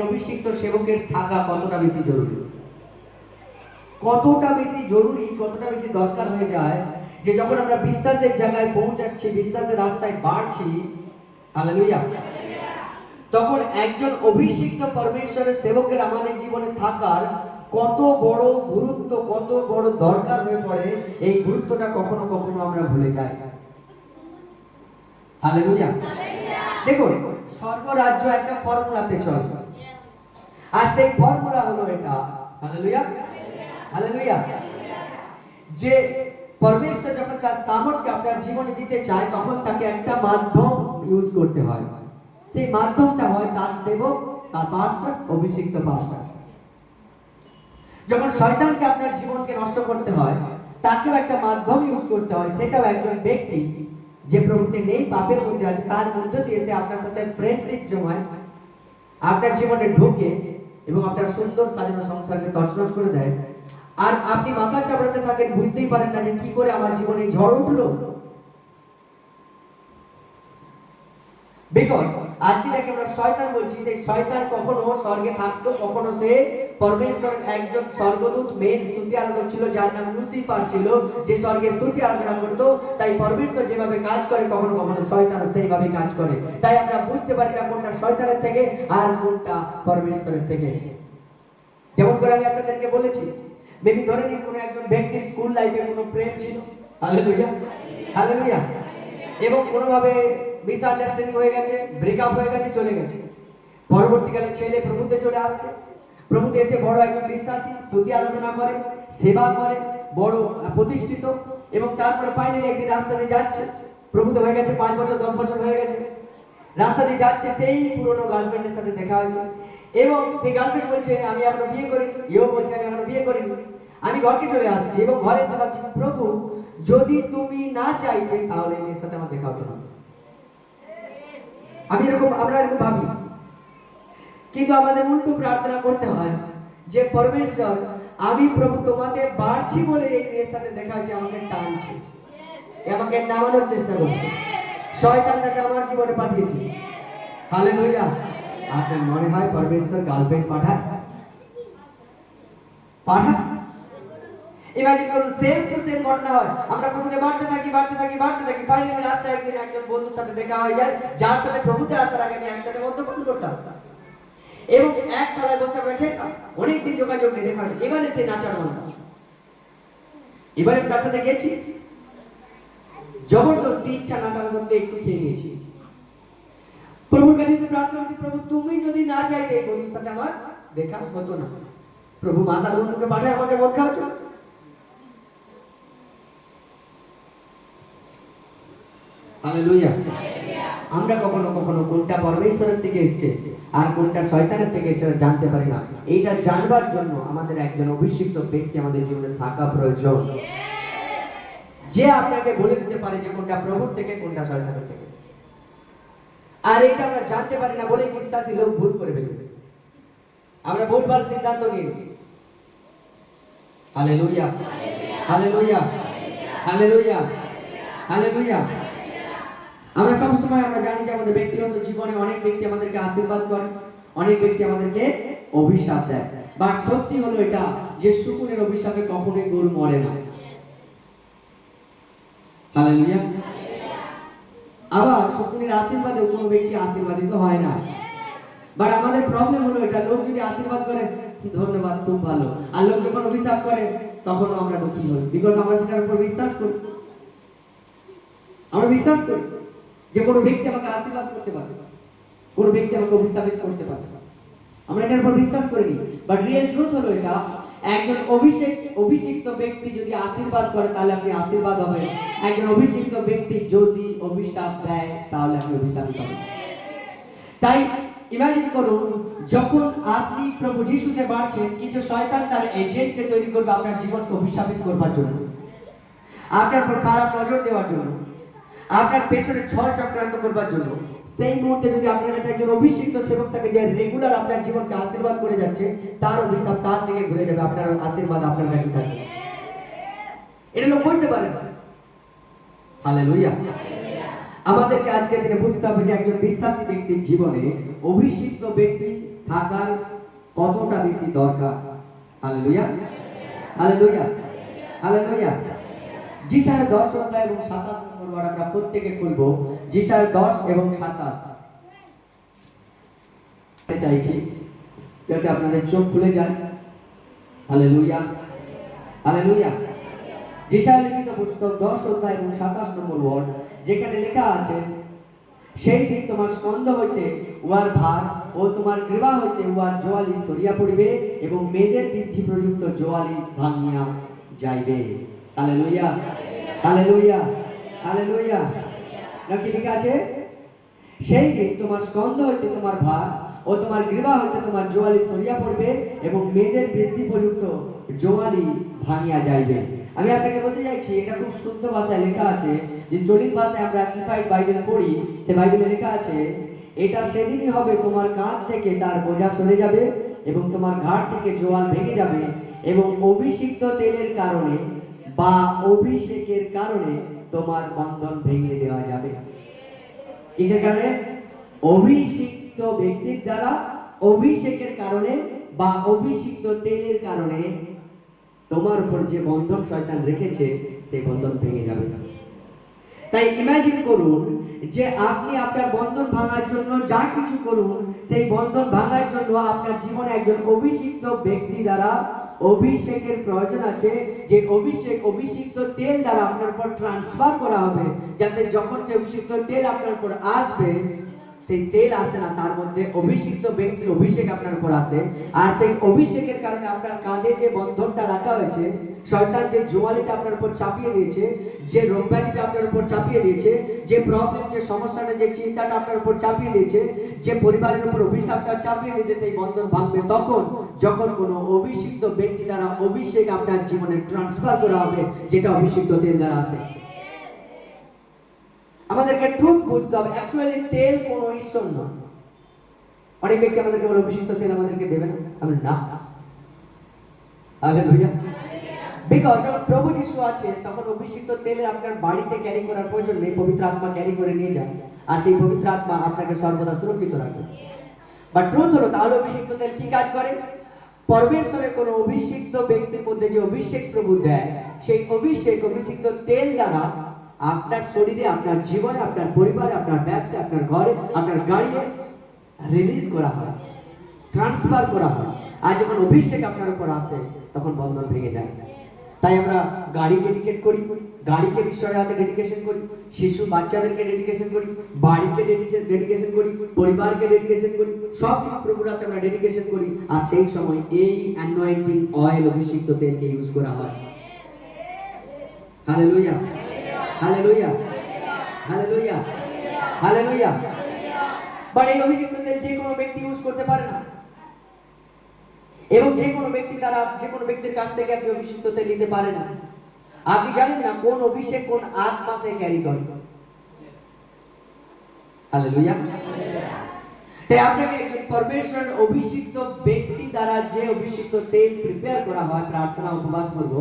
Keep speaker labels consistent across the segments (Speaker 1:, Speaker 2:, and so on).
Speaker 1: অভিষিক্ত সেবকের থাকা কতটা বেশি জরুরি, কতটা বেশি জরুরি, কতটা বেশি দরকার হয়ে যায় যে যখন আমরা বিশ্বাসের জায়গায় পৌঁছাচ্ছি, বিশ্বাসের রাস্তায় বাড়ছি, হালেলুয়া, তখন একজন অভিষিক্ত পরমেশ্বরের সেবকের আমাদের জীবনে থাকার কত বড় গুরুত্ব, কত বড় দরকার হয়ে পড়ে, এই গুরুত্বটা কখনো কখনো আমরা ভুলে যাই। হালেলুয়া। দেখুন, স্বর্গরাজ্য একটা ফর্মুলাতে চলে, আর সেই ফর্মুলা হলো এটা, হালেলুয়া, হালেলুয়া, যে পরমেশ্বর যখন তার সামর্থ্য আপনার জীবনে দিতে চায় তখন তাকে একটা মাধ্যম ইউজ করতে হয়। সেই মাধ্যমটা হয় তার সেবক, তার পাস্টার, অভিষিক্ত পাস্টার। যখন শয়তানকে আপনার জীবনকে নষ্ট করতে হয়, তাকেও একটা মাধ্যম ইউজ করতে হয়, সেটাও একজন ব্যক্তি যে প্রভুতে নেই, পাপের মধ্যে আছে, তার মধ্যে দিয়ে সে আপনার সাথে ফ্রেন্ডশিপ জমায়, আপনার জীবনে ঢোকে এবং আপনার সুন্দর সাজানো সংসারকে তছনছ করে দেয়। আর আপনি মাথা চাপড়াতে থাকেন, বুঝতেই পারেন না যে কি করে আমার জীবনে ঝড় উঠলো। বিকজ আজকে যাকে আমরা শয়তান বলছি, সেই শয়তান কখনো স্বর্গে থাকতো, কখনো সে পরমেশ্বরের একজন স্বর্গদূত, মেন স্তুতি আরাধক ছিল, যার নাম লুসিফার ছিল, যে স্বর্গে স্তুতি আরাধনা করতো। তাই পরমেশ্বর যেভাবে কাজ করে, কখনো কখনো শয়তান সেইভাবে কাজ করে। তাই আমরা বুঝতে পারি না কোনটা শয়তানের থেকে আর কোনটা পরমেশ্বরের থেকে। যেমন করে আমি আপনাদেরকে বলেছি, মেবি ধরে নিন কোনো একজন ব্যক্তির স্কুল লাইফে কোনো প্রেম ছিল, হালেলুয়া, হালেলুয়া, এবং কোনোভাবে মিসআন্ডারস্ট্যান্ডিং হয়ে গেছে, ব্রেকআপ হয়ে গেছে, চলে গেছে। পরবর্তীকালে ছেলে প্রভুতে চলে আসছে, প্রভুতে এসে বড় একজন বিশ্বাসী, স্তুতি আরাধনা করে, সেবা করে, বড় প্রতিষ্ঠিত, এবং তারপরে ফাইনালি একদিন রাস্তা দিয়ে যাচ্ছে, প্রভুতে হয়ে গেছে 5 বছর 10 বছর হয়ে গেছে, রাস্তা দিয়ে যাচ্ছে, সেই পুরনো গার্লফ্রেন্ডের সাথে দেখা হয়েছে, এবং সেই গার্লফ্রেন্ড বলছে আমি এখনো বিয়ে করিনি, এও বলছে আমি এখনো বিয়ে করিনি, আমি ঘরকে চলে আসছি, এবং ঘরে এসে ভাবছি প্রভু যদি তুমি না চাইতে তাহলে এই মেয়ের সাথে আমার দেখা হতো না। আমরা এরকম ভাবি, কিন্তু আমাদের উল্টো প্রার্থনা করতে হয় যে পরমেশ্বর, আমি প্রভু তোমাকে বাড়ছি বলে এই মেয়ের সাথে দেখা হচ্ছে, আমাকে টানছে, আমাকে নামানোর চেষ্টা করছে, শয়তান তাকে আমার জীবনে পাঠিয়েছে। হালেলুয়া। আপনার মনে হয় পরমেশ্বর গার্লফ্রেন্ড পাঠায়? ইমাজিন করুন, সেম টু সেম ঘটনা হয়। আমরা প্রভুতে বাড়তে থাকি, ফাইনালি রাস্তায় একদিন একজন বন্ধুর সাথে দেখা হয়ে যায়, যার সাথে প্রভুতে আসার আগে আমি একসাথে মদ্যপান করতাম, এবং এক তলায় বসে আমরা খেতাম, অনেকদিন যোগাযোগ নেই, দেখা হয়েছে। এবারে সে নাচার মনটা, এবারে তার সাথে গেছি, জবরদস্তি ইচ্ছা না থাকা সত্ত্বেও একটু খেয়ে নিয়েছি। প্রভুর কাছে প্রার্থনা করছি, প্রভু তুমি যদি না চাইতে এই বন্ধুর সাথে আমার দেখা হতো না। প্রভু মাতার বন্ধুকে পাঠায় আমাকে মদ খাওয়াচ্ছ। হালেলুয়া। আমরা কখনো কখনো কোনটা পরমেশ্বরের থেকে এসেছে আর কোনটা শয়তানের থেকে এসেছে জানতে পারি না। এইটা জানবার জন্য আমাদের একজন অভিষিক্ত ব্যক্তি আমাদের জীবনে থাকা প্রয়োজন, যে আপনাকে বলে দিতে পারে যে কোনটা প্রভুর থেকে কোনটা শয়তানের থেকে। আর এটা আমরা জানতে পারি না বলে বিশ্বাসী লোক ভুল করে ফেলে, আমরা ভুলভাল সিদ্ধান্ত নিই। Hallelujah, hallelujah, hallelujah, hallelujah. আমরা সবসময় আমরা জানি যে আমাদের ব্যক্তিগত জীবনে অনেক ব্যক্তি আমাদেরকে আশীর্বাদ করে, অনেক ব্যক্তি আমাদেরকে অভিশাপ দেয়, বাট সত্যি হলো এটা যে শকুনের অভিশাপে কখনোই গরু মরে না। হালেলুয়া। আবার শকুনের আশীর্বাদে কোনো ব্যক্তি আশীর্বাদিত হয় না। বাট আমাদের প্রবলেম হলো এটা, লোক যদি আশীর্বাদ করে ধন্যবাদ খুব ভালো, আর লোক যখন অভিশাপ করে তখন আমরা দুঃখী হই, বিকজ আমরা সেটার উপর বিশ্বাস করি। আমরা বিশ্বাস করি যে কোনো ব্যক্তি আমাকে আশীর্বাদ করতে পারে, কোনো ব্যক্তি আমাকে অভিশাপিত করতে পারে, আমরা এটার উপর বিশ্বাস করিনি। বাট রিয়েল ট্রুথ হলো এটা, একজন অভিষিক্ত ব্যক্তি যদি আশীর্বাদ করে তাহলে আপনি আশীর্বাদ হবেন, একজন অভিষিক্ত ব্যক্তি যদি অভিশাপ দেয় তাহলে আপনি অভিশাপিত হবেন। তাই ইমাজিন করুন, যখন আপনি প্রভু যিশুকে বাড়ছেন, কিছু শয়তান তার এজেন্টকে তৈরি করবে আপনার জীবনকে অভিশাপিত করবার জন্য, আপনার উপর খারাপ নজর দেওয়ার জন্য, আপনার পেছনে ছল চক্রান্ত করবার জন্য। সেই মুহূর্তে যদি আপনার কাছে একজন অভিষিক্ত সেবক থাকে যে রেগুলার আপনার জীবনকে আশীর্বাদ করে যাচ্ছে, তার অভিশাপ তার দিকে ঘুরে যাবে, আপনার আশীর্বাদ আপনার কাছে থাকবে। এটা লোক বলতে পারে। হালেলুয়া। আমাদেরকে আজকের দিনে বুঝতে হবে যে একজন বিশ্বাসী ব্যক্তির জীবনে অভিষিক্ত ব্যক্তি থাকার কতটা বেশি দরকার। Hallelujah, hallelujah, hallelujah. যিশায়া 10 অধ্যায় এবং 27 নম্বর ওয়ার্ড আমরা প্রত্যেকে খুলবো। যিশায়া 10 এবং 27 চাইছি যাতে আপনাদের চোখ খুলে যায়। Hallelujah, hallelujah. যিশায়া লিখিত পুস্তক 10 অধ্যায় এবং 27 নম্বর ওয়ার্ড, যেখানে লেখা আছে, সেই দিন তোমার স্কন্ধ হইতে উহার ভার ও তোমার গ্রীবা হইতে উহার জোয়ালি সরিয়া পড়িবে এবং মেয়েদের বৃদ্ধি প্রযুক্ত জোয়ালি ভাঙিয়া যাইবে। Hallelujah, hallelujah, hallelujah. নাকি লেখা আছে, সেই দিন তোমার স্কন্ধ হইতে তোমার ভার ও তোমার গ্রীবা হইতে তোমার জোয়ালি সরিয়া পড়বে এবং মেয়েদের বৃদ্ধি প্রযুক্ত জোয়ালি ভাঙিয়া যাইবে। আমি আপনাকে বলতে চাইছি, এটা খুব শুদ্ধ ভাষায় লেখা আছে, যে চলিত ভাষায় আমরা অ্যামপ্লিফাইড বাইবেল পড়ি, সে বাইবেলে লেখা আছে, এটা সেদিনই হবে তোমার কাঁধ থেকে তার বোঝা সরে যাবে এবং তোমার ঘাট থেকে জোয়াল ভেঙে যাবে এবং অভিষিক্ত তেলের কারণে বা অভিষেকের কারণে তোমার বন্ধন ভেঙে দেওয়া যাবে। কিসের কারণে? অভিষিক্ত ব্যক্তির দ্বারা, অভিষেকের কারণে বা অভিষিক্ত তেলের কারণে তোমার উপর যে বন্ধন শয়তান রেখেছে সেই বন্ধন ভেঙে যাবে। তাই ইমাজিন করুন যে আপনি আপনার বন্ধন ভাঙার জন্য যা কিছু করুন, সেই বন্ধন ভাঙার জন্য আপনার জীবনে একজন অভিষিক্ত ব্যক্তি দ্বারা অভিষেকের প্রয়োজন আছে, যে অভিষিক্ত তেল দ্বারা আপনার উপর ট্রান্সফার করা হবে, যাতে যখন সেই অভিষিক্ত তেল আপনার উপর আসবে, সেই তেল আসে না, তার মধ্যে অভিষিক্ত ব্যক্তির অভিষেক আপনার উপর আসে। আর সেই অভিষেকের কারণে আপনার কাঁধে যে বন্ধনটা রাখা হয়েছে, শয়তান যে জোয়ালিটা আপনার উপর চাপিয়ে দিয়েছে, যে রোগ ব্যাধিটা আপনার উপর চাপিয়ে দিয়েছে, যে প্রবলেম, যে সমস্যাটা, যে চিন্তাটা আপনার উপর চাপিয়ে দিয়েছে, যে পরিবারের উপর অভিশাপটা চাপিয়ে দিয়েছে, সেই বন্ধন ভাঙবে তখন যখন কোনো অভিষিক্ত ব্যক্তি দ্বারা অভিষেক আপনার জীবনে ট্রান্সফার করা হবে, যেটা অভিষিক্ত তেল দ্বারা আসে। আমাদেরকে ট্রুথ বুঝতে হবে, অ্যাকচুয়ালি তেল কোনো ঈশ্বর নয়। অনেক ব্যক্তি আমাদেরকে বলে অভিষিক্ত তেল আমাদেরকে দেবেন, আমি না। হালেলুয়া। বিকজ যখন প্রভু যিশু আছে, তখন অভিষিক্ত তেল আপনার বাড়িতে ক্যারি করার প্রয়োজন নেই, পবিত্র আত্মা ক্যারি করে নিয়ে যায়, আর সেই পবিত্র আত্মা আপনাকে সর্বদা সুরক্ষিত রাখে। বাট ট্রুথ হলো, তাহলে অভিষিক্ত তেল কি কাজ করে? পরমেশ্বরের কোনো অভিষিক্ত ব্যক্তির মধ্যে যে অভিষেক প্রভু দেয়, সেই অভিষিক্ত তেল দ্বারা আপনার শরীরে, আপনার জীবনে, আপনার পরিবারে, আপনার ব্যবসায়, আপনার ঘরে, আপনার গাড়িতে রিলিজ করা হয়, ট্রান্সফার করা হয়। আর যখন অভিষেক আপনার উপর আসে, তখন বন্ধন ভেঙে যায়। তাই আমরা গাড়ি ডেডিকেট করি, গাড়িকে ঈশ্বরের হাতে ডেডিকেশন করি, শিশু বাচ্চাদেরকে ডেডিকেশন করি, বাড়িকে ডেডিকেশন করি, পরিবারকে ডেডিকেশন করি, সব কিছু প্রভুর হাতে আমরা ডেডিকেশন করি। আর সেই সময় এই অ্যানয়েন্টিং অয়েল, অভিষিক্ত তেলকে ইউজ করা হয়। Hallelujah, hallelujah, hallelujah, hallelujah. But এই অভিষিক্ত তেল যে কোনো ব্যক্তি ইউজ করতে পারে না, এবং যে কোনো ব্যক্তি দ্বারা, যে কোনো ব্যক্তির কাছ থেকে আপনি অভিষিক্ত তেল নিতে পারেন না। আপনি জানেন না কোন অভিষেক কোন আত্মা সে ক্যারি করে। হালেলুয়া। তাই আপনাকে একজন পরমেশ্বরের অভিষিক্ত ব্যক্তি দ্বারা যে অভিষিক্ত তেল প্রিপেয়ার করা হয় প্রার্থনা উপবাস করব,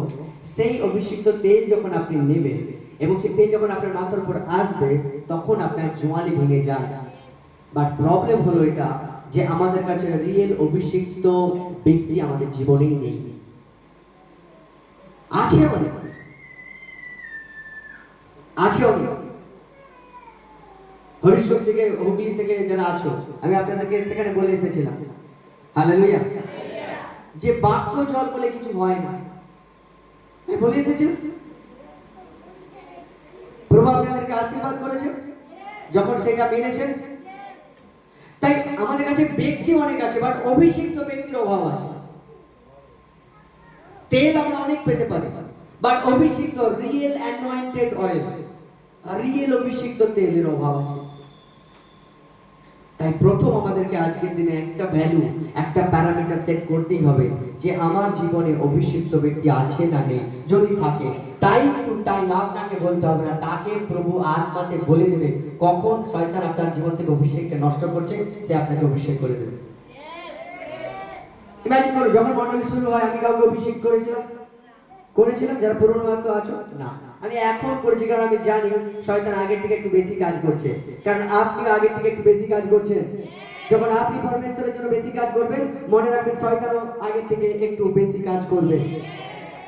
Speaker 1: সেই অভিষিক্ত তেল যখন আপনি নেবেন এবং সেই তেল যখন আপনার মাথার উপর আসবে, তখন আপনার জোয়ালি ভেঙে যায়। বাট প্রবলেম হলো এটা, যে আমাদের কাছে রিয়েল অভিষিক্ত ব্যক্তি আমাদের জীবনেই নেই। আছে আমাদের, আছে অনেক। হরিশ্বর থেকে, হুগলি থেকে যারা আছো, আমি আপনাদেরকে সেখানে বলে এসেছিলাম, হালেলুয়া, যে বাক্য জল বলে কিছু হয় না। আমি বলে এসেছিলাম, প্রভু আপনাদেরকে আশীর্বাদ করেছে যখন সেটা মেনেছেন। তাই আমাদের কাছে ব্যক্তি অনেক আছে, বাট অভিষিক্ত ব্যক্তির অভাব আছে। তেল আমরা অনেক পেতে পারি, বাট অভিষিক্ত, রিয়েল অ্যানয়েন্টেড অয়েল, রিয়েল অভিষিক্ত তেলের অভাব আছে। তাই প্রথম আমাদেরকে আজকের দিনে একটা ভ্যালু, একটা প্যারামিটার সেট করতেই হবে, যে আমার জীবনে অভিষিক্ত ব্যক্তি আছে না নেই। যদি থাকে, টাইম টু টাইম আপনাকে বলতে হবে না, তাকে প্রভু আত্মাতে বলে দেবে কখন শয়তান আপনার জীবন থেকে অভিষেককে নষ্ট করছে, সে আপনাকে অভিষেক করে দেবে। ইমাজিন করো, যখন মণ্ডলী শুরু হয়, আমি কাউকে অভিষেক করেছিলাম যারা পুরনো হয়তো আছো না, আমি এখন করেছি কারণ আমি জানি শয়তান আগের থেকে একটু বেশি কাজ করছে, কারণ আপনি আগের থেকে একটু বেশি কাজ করছেন। যখন আপনি পরমেশ্বরের জন্য বেশি কাজ করবেন, মনে রাখবেন শয়তানও আগের থেকে একটু বেশি কাজ করবে।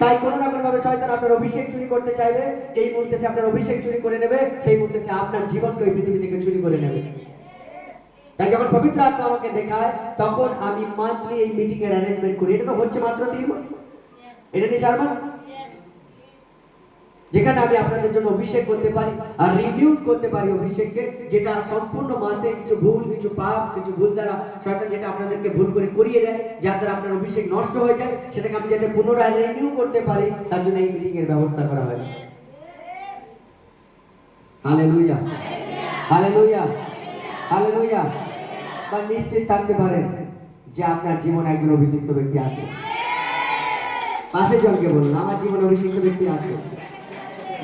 Speaker 1: তাই কোনো না কোনো ভাবে শয়তান আপনার অভিষেক চুরি করতে চাইবে। এই মুহূর্তে সে আপনার অভিষেক চুরি করে নেবে, সেই মুহূর্তে সে আপনার জীবনকে এই পৃথিবী থেকে চুরি করে নেবে। তাই যখন পবিত্র আত্মা আমাকে দেখায়, তখন আমি মান্থলি এই মিটিং এর অ্যারেঞ্জমেন্ট করি। এটা তো হচ্ছে মাত্র 3 মাস, এটা নিয়ে 4 মাস, যেখানে আমি আপনাদের জন্য অভিষেক করতে পারি আর রিনিউ করতে পারি অভিষেককে, যেটা সম্পূর্ণ মাসে কিছু ভুল, কিছু পাপ, কিছু ভুল দ্বারা শয়তান যেটা আপনাদেরকে ভুল করে করিয়ে দেয়, যার দ্বারা আপনার অভিষেক নষ্ট হয়ে যায়, সেটাকে আমি যাতে পুনরায় রিনিউ করতে পারি, তার জন্য এই মিটিং এর ব্যবস্থা করা হয়েছে। Hallelujah, hallelujah, hallelujah. বা নিশ্চিত থাকতে পারেন যে আপনার জীবনে একজন অভিষিক্ত ব্যক্তি আছে। পাশে জনকে বলুন, আমার জীবনে অভিষিক্ত ব্যক্তি আছে।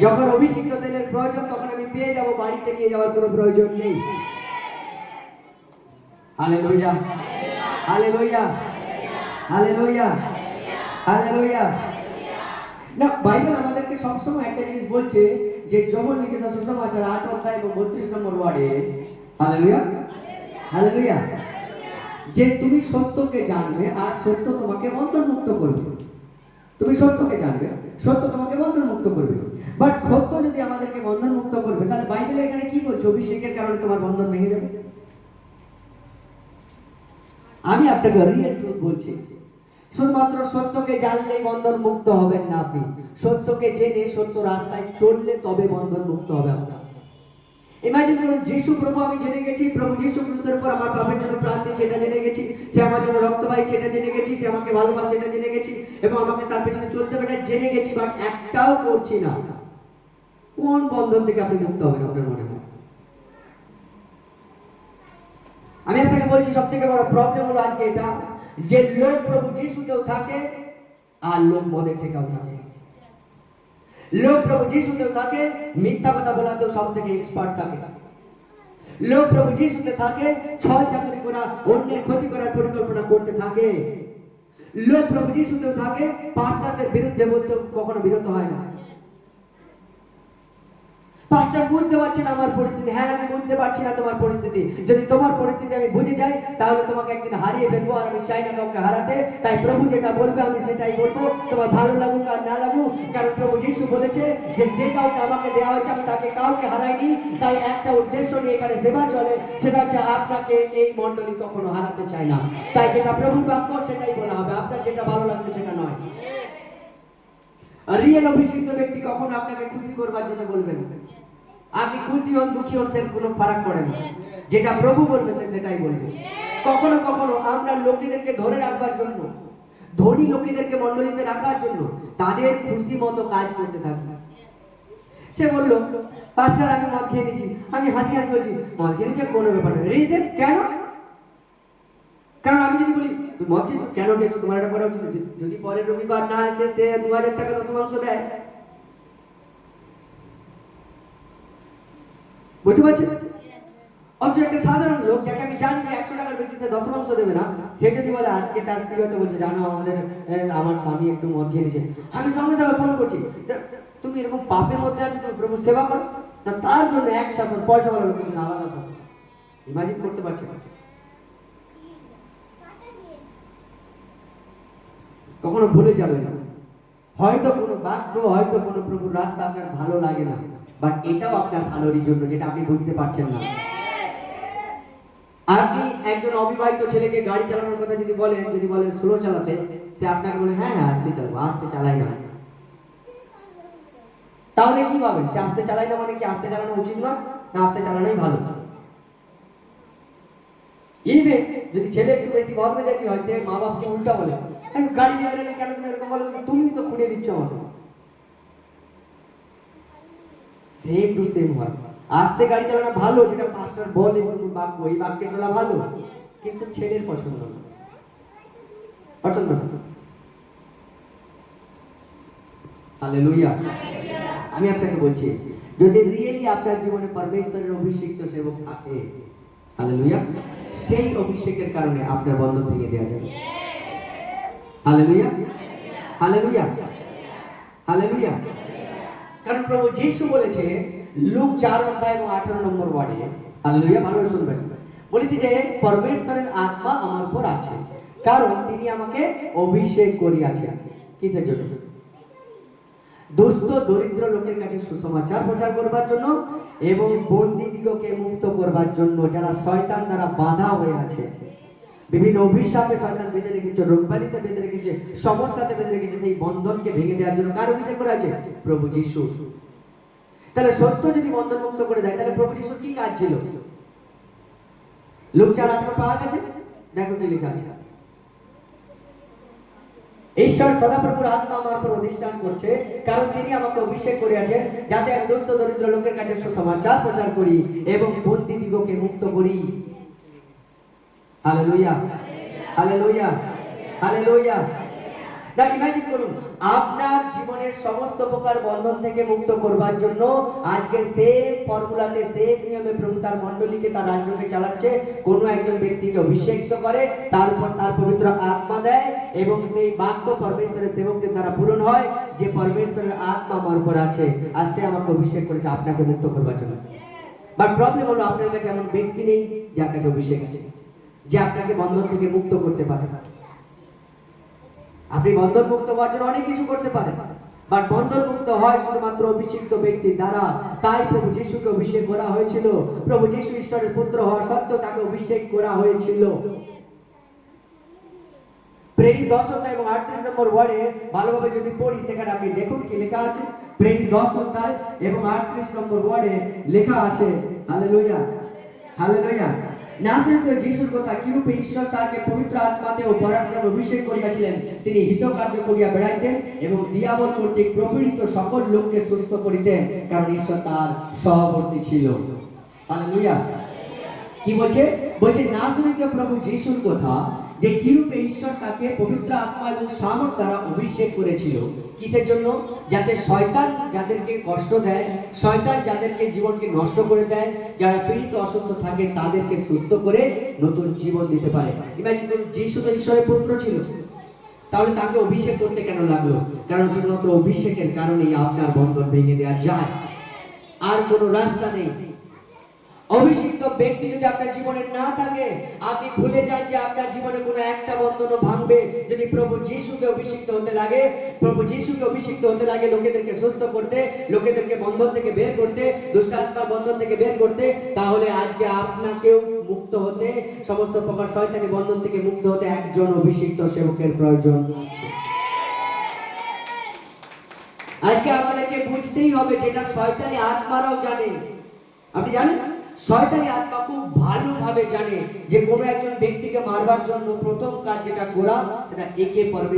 Speaker 1: যখন অভিষিক্ত তেলের প্রয়োজন, তখন আমি পেয়ে যাব, বাড়িতে নিয়ে যাওয়ার কোনো প্রয়োজন নেই। Hallelujah, hallelujah, hallelujah, hallelujah. না, বাইবেল আমাদেরকে সবসময় একটা জিনিস বলছে যে যোহন লিখিত সুসমাচার 8 অধ্যায় এবং 32 নম্বর ওয়ার্ডে, হালেলুয়া, হালেলুয়া, যে তুমি সত্যকে জানবে আর সত্য তোমাকে বন্ধনমুক্ত করবে। তুমি সত্যকে জানবে, সত্য তোমাকে বন্ধনমুক্ত করবে। বাট সত্য যদি আমাদেরকে বন্ধনমুক্ত করবে, তাহলে বাইবেলে এখানে কি বলছে? অভিষেকের কারণে তোমার বন্ধন ভেঙে যাবে। আমি আপনাকে রিয়েল ট্রুথ বলছি, শুধুমাত্র সত্যকে জানলেই বন্ধন মুক্ত হবেন না। আপনি সত্যকে জেনে সত্য রাস্তায় চললে তবে বন্ধন মুক্ত হবে আপনার। ইমাজিন করুন, যিশু প্রভু আমি জেনে গেছি, প্রভু যিশু খ্রিস্টের উপর আমার পাপের জন্য প্রাণ দিয়েছে, এটা জেনে গেছি। সে আমার জন্য রক্ত বইছে, এটা জেনে গেছি। সে আমাকে ভালোবাসে, এটা জেনে গেছি, এবং আমাকে তার পেছনে চলতে হবে, এটা জেনে গেছি। বাট একটাও করছি না। কোন বন্ধন থেকে আপনি মুক্ত হবেন আপনার মনে হয়? আমি আপনাকে বলছি, সবথেকে বড় প্রবলেম হলো আজকে এটা, যে লোক প্রভু যিশুতেও থাকে আর লোক মদের থেকেও থাকে। লোক প্রভু যিশুতেও থাকে, মিথ্যা কথা বলাতেও সব থেকে এক্সপার্ট থাকে। লোক প্রভু যিশুতে থাকে, ছল চাতুরি করা, অন্যের ক্ষতি করার পরিকল্পনা করতে থাকে। লোক প্রভু যিশুতেও থাকে, পাস্টারদের বিরুদ্ধে বলতে কখনো বিরত হয় না। পাস্টার বুঝতে পারছি না আমার পরিস্থিতি। হ্যাঁ, আমি বুঝতে পারছি না তোমার পরিস্থিতি। যদি তোমার পরিস্থিতি আমি বুঝে যাই, তাহলে তোমাকে একদিন হারিয়ে ফেলবো, আর আমি চাই না কাউকে হারাতে। তাই প্রভু যেটা বলবে আমি সেটাই বলবো, তোমার ভালো লাগুক আর না লাগুক। কারণ প্রভু যিশু বলেছে যে যে কাউকে আমাকে দেওয়া হয়েছে, আমি তাকে কাউকে হারাইনি। তাই একটা উদ্দেশ্য নিয়ে এখানে সেবা চলে, সেটা হচ্ছে আপনাকে এই মণ্ডলী কখনো হারাতে চাই না। তাই যেটা প্রভুর বাক্য সেটাই বলা হবে, আপনার যেটা ভালো লাগবে সেটা নয়। আর রিয়েল অভিষিক্ত ব্যক্তি কখনো আপনাকে খুশি করবার জন্য বলবে না। আপনি খুশি হন, দুঃখী হন, সে কোনো ফারাক পড়ে না। যেটা প্রভু বলবে সে সেটাই বলবে। কখনো কখনো আমরা লোকেদেরকে ধরে রাখবার জন্য, ধনী লোকেদেরকে মণ্ডলীতে রাখার জন্য তাদের খুশি মতো কাজ করতে থাকি। সে বলল, পাস্টার আমি মদ খেয়ে নিয়েছি। আমি হাসি হাসি বলছি, মদ খেয়ে নিয়েছি কোনো ব্যাপার না। রিজন কেন? কারণ আমি যদি বলি তুই মদ খেয়েছো, কেন খেয়েছো, তোমার এটা করা উচিত। যদি পরের রবিবার না এসে সে 2000 টাকা দশমাংশ দেয়, বুঝতে পারছেন? অথচ একটা সাধারণ লোক, যাকে আমি জানি যে 100 টাকার বেশি সে দশমাংশ দেবে না, সে যদি বলে আজকে তার স্ত্রী হয়তো বলছে, জানো আমার স্বামী একটু মদ খেয়ে নিয়েছে, আমি সঙ্গে সঙ্গে ফোন করছি, তুমি এরকম পাপের মধ্যে আছো, তুমি প্রভু সেবা করো না। তার জন্য এক শাসন, পয়সা বলার জন্য আলাদা শাসন। ইমাজিন করতে পারছি? কখনো ভুলে যাবে না, হয়তো কোনো বাক্য, হয়তো কোনো প্রভুর রাস্তা আপনার ভালো লাগে না, বাট এটাও আপনার ভালোরই জন্য, যেটা আপনি বুঝতে পারছেন না। আপনি একজন অবিবাহিত ছেলেকে গাড়ি চালানোর কথা যদি বলেন স্লো চালাতে, সে আপনাকে বলে হ্যাঁ হ্যাঁ আস্তে চালাবো, আস্তে চালাই না। তাহলে কি ভাবেন? সে আস্তে চালাই না মানে কি আস্তে চালানো উচিত না, না আস্তে চালানোই ভালো? ইভেন যদি ছেলে একটু বেশি বদমেজাজি হয়, সে মা বাপকে উল্টা বলে, গাড়ি নিয়ে গেলে কেন তুমি এরকম বলো, তুমি তো খুঁড়ে দিচ্ছ আমাকে। সেম টু সেম হয়। আস্তে গাড়ি চালানো ভালো, যেটা পাস্টার বলে বাক্য, এই বাক্যে চলা ভালো, কিন্তু ছেলের পছন্দ না, পছন্দ না। হালেলুয়া। আমি আপনাকে বলছি, যদি রিয়েলি আপনার জীবনে পরমেশ্বরের অভিষিক্ত সেবক থাকে, হালেলুয়া, সেই অভিষেকের কারণে আপনার বন্ধন ভেঙে দেওয়া যাবে। Hallelujah, hallelujah, hallelujah. কারণ প্রভু যিশু বলেছে লুক 4 অধ্যায় এবং 18 নম্বর ওয়ার্ডে, হালেলুয়া, ভালো করে শুনবেন, বলেছে যে পরমেশ্বরের আত্মা আমার উপর আছে, কারণ তিনি আমাকে অভিষেক করিয়াছেন। কিসের জন্য? দুস্থ দরিদ্র লোকের কাছে সুসমাচার প্রচার করবার জন্য এবং বন্দীদিগকে মুক্ত করবার জন্য, যারা শয়তান দ্বারা বাধা হয়ে আছে, বিভিন্ন অভিশাপে শয়তান বেঁধে রেখেছে, রোগব্যাধিতে বেঁধে রেখেছে, সমস্যাতে বেঁধে রেখেছে, সেই বন্ধনকে ভেঙে দেওয়ার জন্য কার অভিষেক করা আছে? প্রভু যিশু। তাহলে সত্য যদি বন্ধন মুক্ত করে দেয়, তাহলে প্রভু যিশুর কি কাজ ছিল? লুক 4:18 পাওয়া গেছে, দেখো কি লেখা আছে। ঈশ্বর সদাপ্রভুর আত্মা আমার উপর অধিষ্ঠান করছে, কারণ তিনি আমাকে অভিষেক করিয়াছেন, যাতে আমি দুস্থ দরিদ্র লোকের কাছে সুসমাচার প্রচার করি এবং বন্দীদিগকে মুক্ত করি। Hallelujah, hallelujah, hallelujah. না, ইমাজিন করুন, আপনার জীবনের সমস্ত প্রকার বন্ধন থেকে মুক্ত করবার জন্য আজকে সেম ফর্মুলাতে, সেম নিয়মে প্রভু তার মণ্ডলীকে, তার রাজ্যকে চালাচ্ছে। কোনো একজন ব্যক্তিকে অভিষেক করে, তার উপর তার পবিত্র আত্মা দেয় এবং সেই বাক্য পরমেশ্বরের সেবকদের দ্বারা পূরণ হয় যে পরমেশ্বরের আত্মা আমার উপর আছে আর সে আমাকে অভিষেক করেছে আপনাকে মুক্ত করবার জন্য। বাট প্রবলেম হলো আপনার কাছে এমন ব্যক্তি নেই যার কাছে অভিষেক আছে, যে আপনাকে বন্ধন থেকে মুক্ত করতে পারে। আপনি বন্ধন মুক্ত হওয়ার জন্য অনেক কিছু করতে পারেন, বাট বন্ধন মুক্ত হয় শুধুমাত্র অভিষিক্ত ব্যক্তির দ্বারা। তাই প্রভু যিশুকে অভিষেক করা হয়েছিল। প্রভু যিশু ঈশ্বরের পুত্র হওয়া সত্ত্বেও তাকে অভিষেক করা হয়েছিল। প্রেরিত 10 অধ্যায় এবং 38 নম্বর ওয়ার্ডে ভালোভাবে যদি পড়ি, সেখানে আপনি দেখুন কি লেখা আছে। প্রেরিত 10 অধ্যায় এবং 38 নম্বর ওয়ার্ডে লেখা আছে, হালেলুয়া, হালেলুয়া। নাসরীয় যিশুর কথা, কিরূপে ঈশ্বর তাকে পবিত্র আত্মাতে ও পরাক্রমে অভিষেক করিয়াছিলেন, তিনি হিতকার্য করিয়া বেড়াইতেন এবং দিয়াবল কর্তৃক প্রপীড়িত সকল লোককে সুস্থ করিতেন, কারণ ঈশ্বর তার সহবর্তী ছিল। হালেলুয়া। কি বলছে? বলছে নাসরীয় প্রভু যিশুর কথা, যে কিরূপে ঈশ্বর তাকে পবিত্র আত্মা এবং সামর্থ্য দ্বারা অভিষেক করেছিল। কিসের জন্য? যাতে শয়তান যাদেরকে কষ্ট দেয়, শয়তান যাদেরকে জীবনকে নষ্ট করে দেয়, যারা পীড়িত অসুস্থ থাকে, তাদেরকে সুস্থ করে নতুন জীবন দিতে পারে। ইমাজিন করুন, যিশু তো ঈশ্বরের পুত্র ছিল, তাহলে তাকে অভিষেক করতে কেন লাগলো? কারণ শুধুমাত্র অভিষেকের কারণেই আপনার বন্ধন ভেঙে দেওয়া যায়, আর কোনো রাস্তা নেই। অভিষিক্ত ব্যক্তি যদি আপনার জীবনে না থাকে, আপনি ভুলে যান যে আপনার জীবনে কোনো একটা বন্ধনও ভাঙবে। যদি প্রভু যিশুকে অভিষিক্ত হতে লাগে, প্রভু যিশুকে অভিষিক্ত হতে লাগে লোকেদেরকে সুস্থ করতে, লোকেদেরকে বন্ধন থেকে বের করতে, দুষ্ট আত্মার বন্ধন থেকে বের করতে, তাহলে আজকে আপনাকেও মুক্ত হতে, সমস্ত প্রকার শয়তানি বন্ধন থেকে মুক্ত হতে একজন অভিষিক্ত সেবকের প্রয়োজন আছে। আজকে আমাদেরকে বুঝতেই হবে, যেটা শয়তানি আত্মারাও জানে। আপনি জানেন, শয়তানি আত্মা খুব ভালোভাবে জানে যে কোনো একজন ব্যক্তিকে মারবার জন্য প্রথম কাজ যেটা করা, সেটা একে পরবে